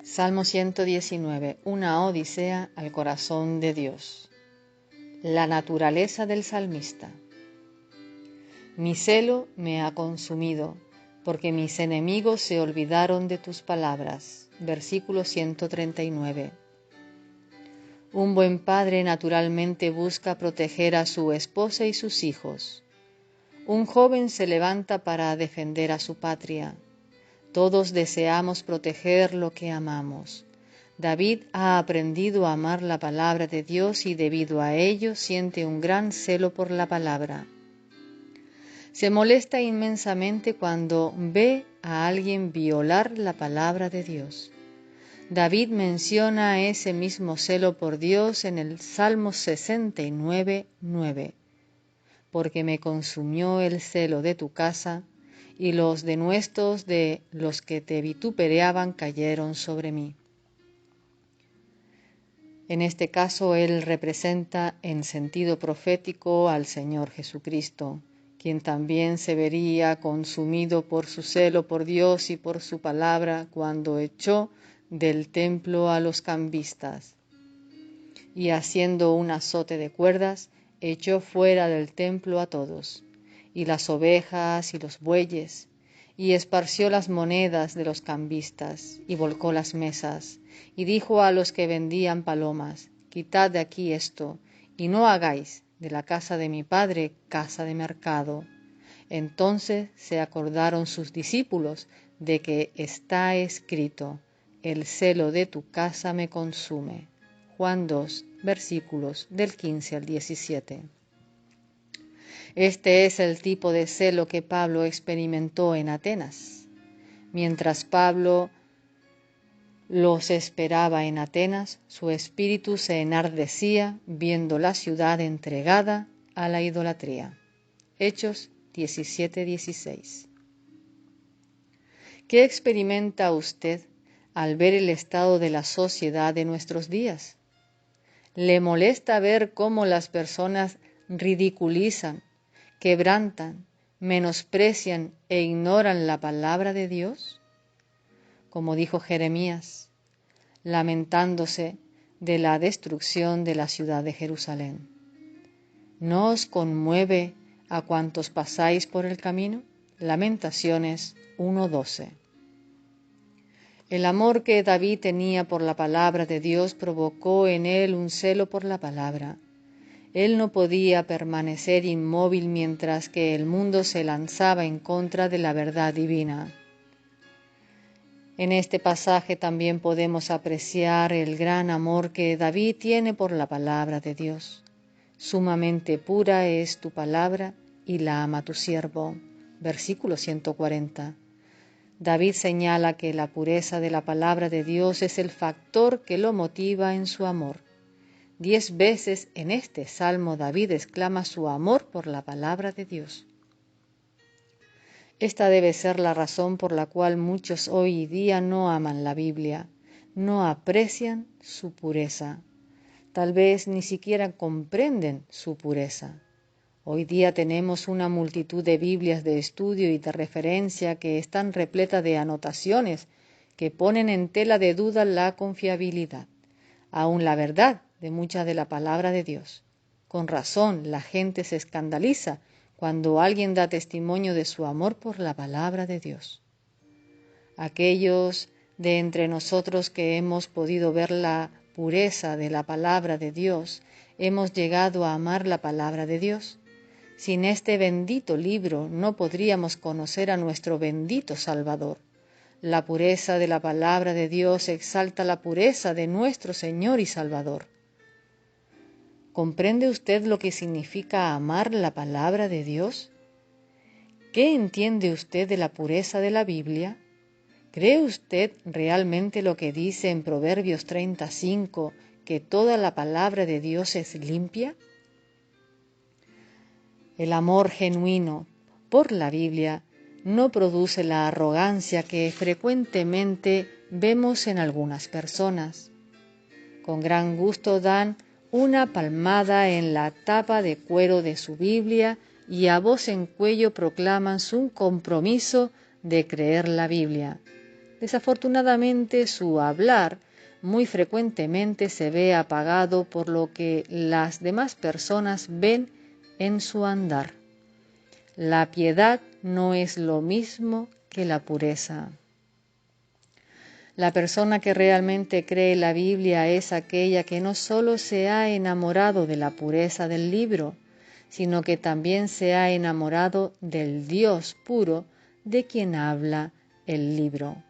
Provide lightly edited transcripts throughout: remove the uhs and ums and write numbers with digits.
Salmo 119, una odisea al corazón de Dios. La naturaleza del salmista. Mi celo me ha consumido, porque mis enemigos se olvidaron de tus palabras. Versículo 139. Un buen padre naturalmente busca proteger a su esposa y sus hijos. Un joven se levanta para defender a su patria. Todos deseamos proteger lo que amamos. David ha aprendido a amar la palabra de Dios y debido a ello siente un gran celo por la palabra. Se molesta inmensamente cuando ve a alguien violar la palabra de Dios. David menciona ese mismo celo por Dios en el Salmo 69:9. Porque me consumió el celo de tu casa, y los denuestos de los que te vituperaban cayeron sobre mí. En este caso, él representa en sentido profético al Señor Jesucristo, quien también se vería consumido por su celo por Dios y por su palabra cuando echó del templo a los cambistas. Y haciendo un azote de cuerdas, echó fuera del templo a todos, y las ovejas y los bueyes, y esparció las monedas de los cambistas, y volcó las mesas, y dijo a los que vendían palomas: quitad de aquí esto, y no hagáis de la casa de mi padre casa de mercado. Entonces se acordaron sus discípulos de que está escrito: el celo de tu casa me consume. Juan 2, versículos del 15 al 17. Este es el tipo de celo que Pablo experimentó en Atenas. Mientras Pablo los esperaba en Atenas, su espíritu se enardecía viendo la ciudad entregada a la idolatría. Hechos 17:16. ¿Qué experimenta usted al ver el estado de la sociedad de nuestros días? ¿Le molesta ver cómo las personas ridiculizan, quebrantan, menosprecian e ignoran la palabra de Dios? Como dijo Jeremías, lamentándose de la destrucción de la ciudad de Jerusalén: ¿no os conmueve a cuantos pasáis por el camino? Lamentaciones 1:12. El amor que David tenía por la palabra de Dios provocó en él un celo por la palabra. Él no podía permanecer inmóvil mientras que el mundo se lanzaba en contra de la verdad divina. En este pasaje también podemos apreciar el gran amor que David tiene por la palabra de Dios. Sumamente pura es tu palabra y la ama tu siervo. Versículo 140. David señala que la pureza de la palabra de Dios es el factor que lo motiva en su amor. 10 veces en este salmo David exclama su amor por la palabra de Dios. Esta debe ser la razón por la cual muchos hoy día no aman la Biblia, no aprecian su pureza, tal vez ni siquiera comprenden su pureza. Hoy día tenemos una multitud de Biblias de estudio y de referencia que están repletas de anotaciones que ponen en tela de duda la confiabilidad, aun la verdad de mucha de la palabra de Dios. Con razón, la gente se escandaliza cuando alguien da testimonio de su amor por la palabra de Dios. Aquellos de entre nosotros que hemos podido ver la pureza de la palabra de Dios, hemos llegado a amar la palabra de Dios. Sin este bendito libro no podríamos conocer a nuestro bendito Salvador. La pureza de la palabra de Dios exalta la pureza de nuestro Señor y Salvador. ¿Comprende usted lo que significa amar la palabra de Dios? ¿Qué entiende usted de la pureza de la Biblia? ¿Cree usted realmente lo que dice en Proverbios 35, que toda la palabra de Dios es limpia? El amor genuino por la Biblia no produce la arrogancia que frecuentemente vemos en algunas personas. Con gran gusto dan una palmada en la tapa de cuero de su Biblia y a voz en cuello proclaman su compromiso de creer la Biblia. Desafortunadamente, su hablar muy frecuentemente se ve apagado por lo que las demás personas ven en su andar. La piedad no es lo mismo que la pureza. La persona que realmente cree la Biblia es aquella que no solo se ha enamorado de la pureza del libro, sino que también se ha enamorado del Dios puro de quien habla el libro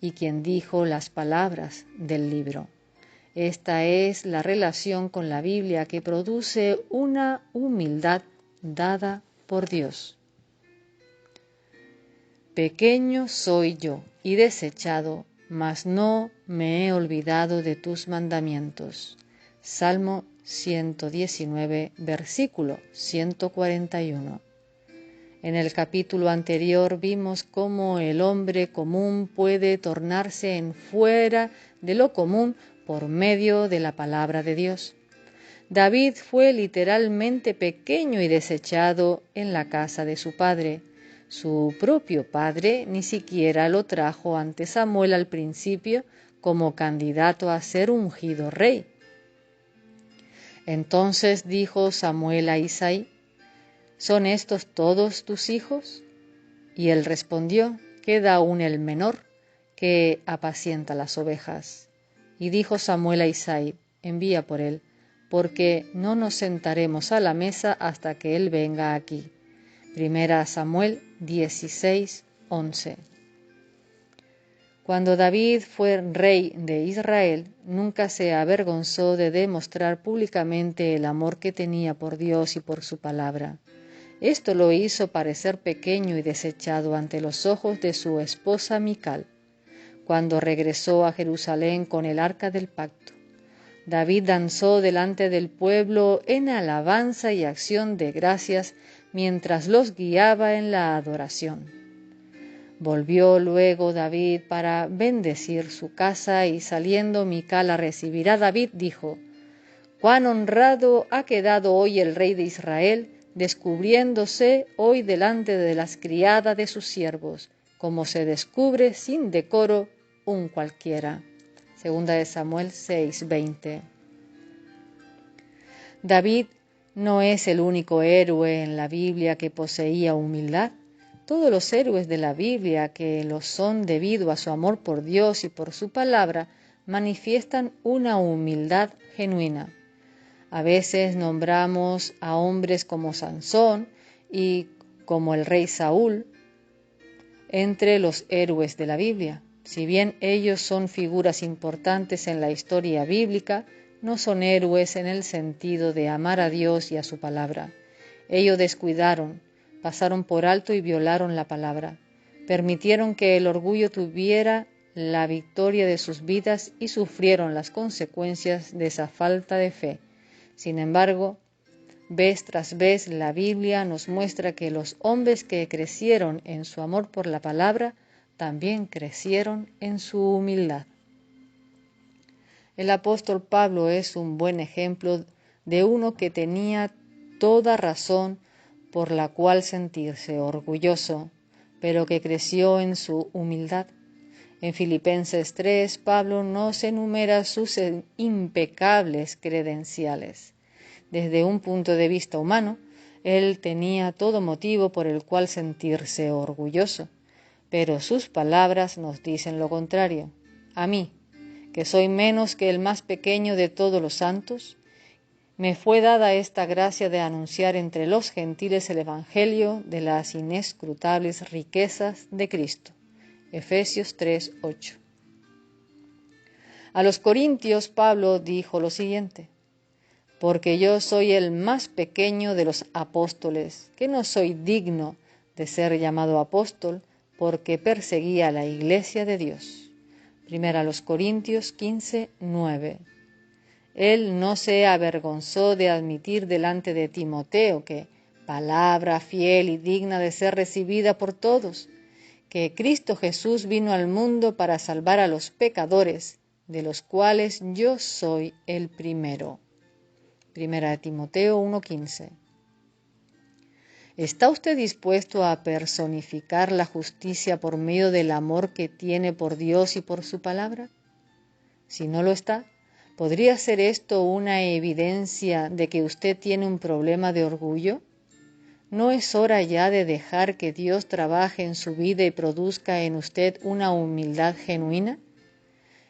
y quien dijo las palabras del libro. Esta es la relación con la Biblia que produce una humildad dada por Dios. Pequeño soy yo y desechado, mas no me he olvidado de tus mandamientos. Salmo 119, versículo 141. En el capítulo anterior vimos cómo el hombre común puede tornarse en fuera de lo común por medio de la palabra de Dios. David fue literalmente pequeño y desechado en la casa de su padre. Su propio padre ni siquiera lo trajo ante Samuel al principio como candidato a ser ungido rey. Entonces dijo Samuel a Isaí: ¿Son estos todos tus hijos? Y él respondió: queda aún el menor, que apacienta las ovejas. Y dijo Samuel a Isaí: envía por él, porque no nos sentaremos a la mesa hasta que él venga aquí. Primera Samuel 16:11. Cuando David fue rey de Israel, nunca se avergonzó de demostrar públicamente el amor que tenía por Dios y por su palabra. Esto lo hizo parecer pequeño y desechado ante los ojos de su esposa Mical, cuando regresó a Jerusalén con el arca del pacto. David danzó delante del pueblo en alabanza y acción de gracias mientras los guiaba en la adoración. Volvió luego David para bendecir su casa y saliendo Mical a recibir a David dijo: «Cuán honrado ha quedado hoy el rey de Israel, descubriéndose hoy delante de las criadas de sus siervos, como se descubre sin decoro un cualquiera». Segunda de Samuel 6:20. David no es el único héroe en la Biblia que poseía humildad. Todos los héroes de la Biblia, que lo son debido a su amor por Dios y por su palabra, manifiestan una humildad genuina. A veces nombramos a hombres como Sansón y como el rey Saúl entre los héroes de la Biblia. Si bien ellos son figuras importantes en la historia bíblica, no son héroes en el sentido de amar a Dios y a su palabra. Ellos descuidaron, pasaron por alto y violaron la palabra. Permitieron que el orgullo tuviera la victoria de sus vidas y sufrieron las consecuencias de esa falta de fe. Sin embargo, vez tras vez la Biblia nos muestra que los hombres que crecieron en su amor por la palabra también crecieron en su humildad. El apóstol Pablo es un buen ejemplo de uno que tenía toda razón por la cual sentirse orgulloso, pero que creció en su humildad. En Filipenses 3, Pablo nos enumera sus impecables credenciales. Desde un punto de vista humano, él tenía todo motivo por el cual sentirse orgulloso, pero sus palabras nos dicen lo contrario. A mí, que soy menos que el más pequeño de todos los santos, me fue dada esta gracia de anunciar entre los gentiles el Evangelio de las inescrutables riquezas de Cristo. Efesios 3:8. A los Corintios, Pablo dijo lo siguiente: porque yo soy el más pequeño de los apóstoles, que no soy digno de ser llamado apóstol, porque perseguía la iglesia de Dios. Primera a los Corintios 15:9. Él no se avergonzó de admitir delante de Timoteo que, palabra fiel y digna de ser recibida por todos, que Cristo Jesús vino al mundo para salvar a los pecadores, de los cuales yo soy el primero. Primera de Timoteo 1:15. ¿Está usted dispuesto a personificar la justicia por medio del amor que tiene por Dios y por su palabra? Si no lo está, ¿podría ser esto una evidencia de que usted tiene un problema de orgullo? ¿No es hora ya de dejar que Dios trabaje en su vida y produzca en usted una humildad genuina?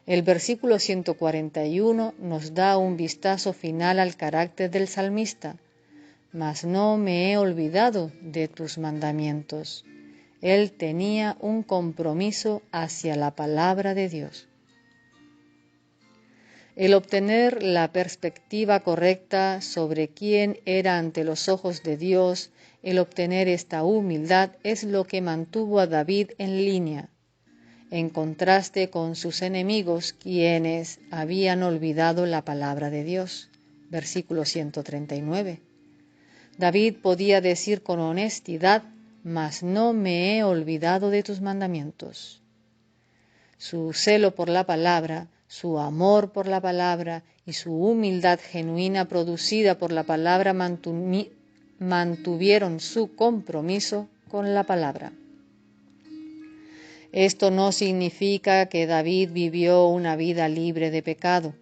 El versículo 141 nos da un vistazo final al carácter del salmista. Mas no me he olvidado de tus mandamientos. Él tenía un compromiso hacia la palabra de Dios. El obtener la perspectiva correcta sobre quién era ante los ojos de Dios, el obtener esta humildad es lo que mantuvo a David en línea, en contraste con sus enemigos, quienes habían olvidado la palabra de Dios. Versículo 139. David podía decir con honestidad, mas no me he olvidado de tus mandamientos. Su celo por la palabra, su amor por la palabra y su humildad genuina producida por la palabra mantuvieron su compromiso con la palabra. Esto no significa que David vivió una vida libre de pecado.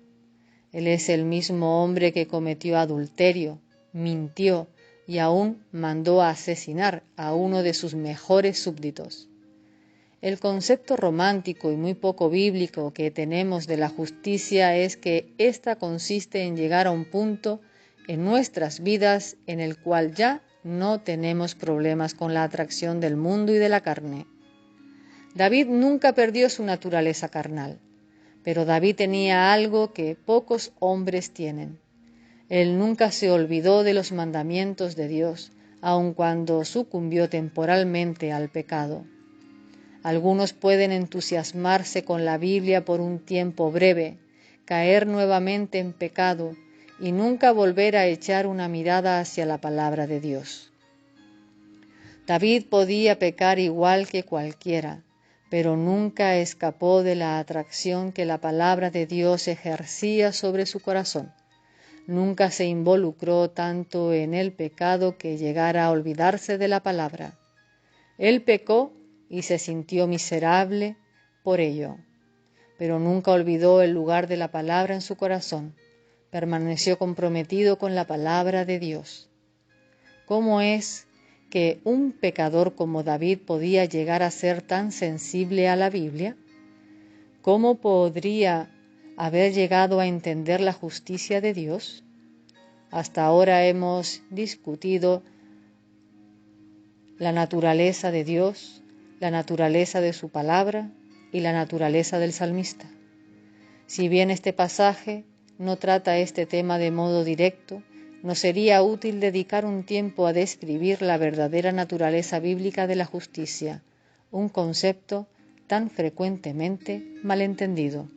Él es el mismo hombre que cometió adulterio, mintió y aún mandó a asesinar a uno de sus mejores súbditos. El concepto romántico y muy poco bíblico que tenemos de la justicia es que ésta consiste en llegar a un punto en nuestras vidas en el cual ya no tenemos problemas con la atracción del mundo y de la carne. David nunca perdió su naturaleza carnal, pero David tenía algo que pocos hombres tienen. Él nunca se olvidó de los mandamientos de Dios, aun cuando sucumbió temporalmente al pecado. Algunos pueden entusiasmarse con la Biblia por un tiempo breve, caer nuevamente en pecado y nunca volver a echar una mirada hacia la palabra de Dios. David podía pecar igual que cualquiera, pero nunca escapó de la atracción que la palabra de Dios ejercía sobre su corazón. Nunca se involucró tanto en el pecado que llegara a olvidarse de la palabra. Él pecó y se sintió miserable por ello, pero nunca olvidó el lugar de la palabra en su corazón. Permaneció comprometido con la palabra de Dios. ¿Cómo es que un pecador como David podía llegar a ser tan sensible a la Biblia? ¿Cómo podría haber llegado a entender la justicia de Dios? Hasta ahora hemos discutido la naturaleza de Dios, la naturaleza de su palabra y la naturaleza del salmista. Si bien este pasaje no trata este tema de modo directo, nos sería útil dedicar un tiempo a describir la verdadera naturaleza bíblica de la justicia, un concepto tan frecuentemente malentendido.